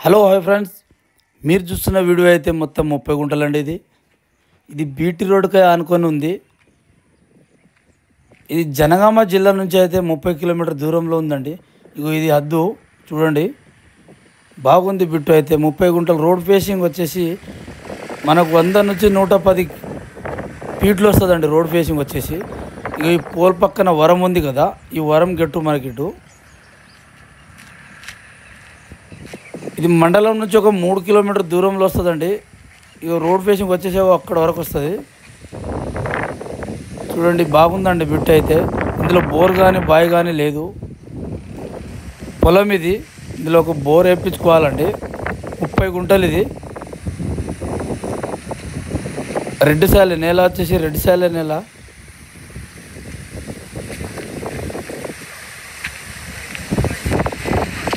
Hello hi friends, మీరు చూస్తున్న video అయితే మొత్తం 30 గుంటలండి. ఇది బీటీ రోడ్డుకి ఆనుకొని ఉంది. ఇది జనగామ జిల్లా నుంచి అయితే 30 కిలోమీటర్ దూరంలో ఉందండి. ఇగో ఇది హద్దు చూడండి, బాగుంది. బిట్టు అయితే 30 గుంటలు. రోడ్ ఫేసింగ్ వచ్చేసి మనకు 100 నుంచి 110 ఫీట్లు వస్తుందండి. రోడ్ ఫేసింగ్ వచ్చేసి ఇక ఈ పోల్ పక్కన వరం ఉంది కదా, ఈ వరం గట్టు మనకి ఇటు. ఇది మండలం నుంచి ఒక 3 కిలోమీటర్ దూరంలో వస్తుందండి. ఇక రోడ్ ఫేసింగ్ వచ్చేసి అక్కడ వరకు వస్తుంది. చూడండి, బాగుందండి బిట్ అయితే. ఇందులో బోర్ కానీ బాయ్ కానీ లేదు. పొలం ఇది. ఇందులో ఒక బోర్ వేయించుకోవాలండి. 30 గుంటలు ఇది. రెడ్ సాలే నేల వచ్చేసి రెడ్ సాలే నేల.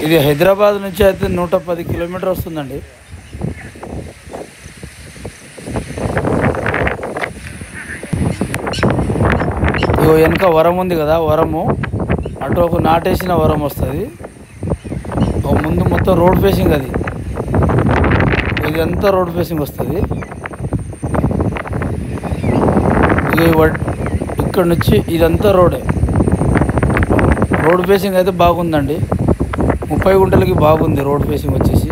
ఇది హైదరాబాద్ నుంచి అయితే 110 కిలోమీటర్ వస్తుందండి. ఇగో వెనక వరం ఉంది కదా, వరము అటు ఒక నాటేసిన వరం వస్తుంది. ముందు మొత్తం రోడ్ ఫేసింగ్ అది. ఇదంతా రోడ్ ఫేసింగ్ వస్తుంది. ఇక్కడ నుంచి ఇదంతా రోడే. రోడ్ ఫేసింగ్ అయితే బాగుందండి. 30 గుంటలకి బాగుంది రోడ్ ఫేసింగ్ వచ్చేసి.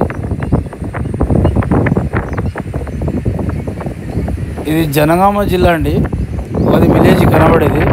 ఇది జనగామ జిల్లా అండి. అది విలేజ్ కనబడేది.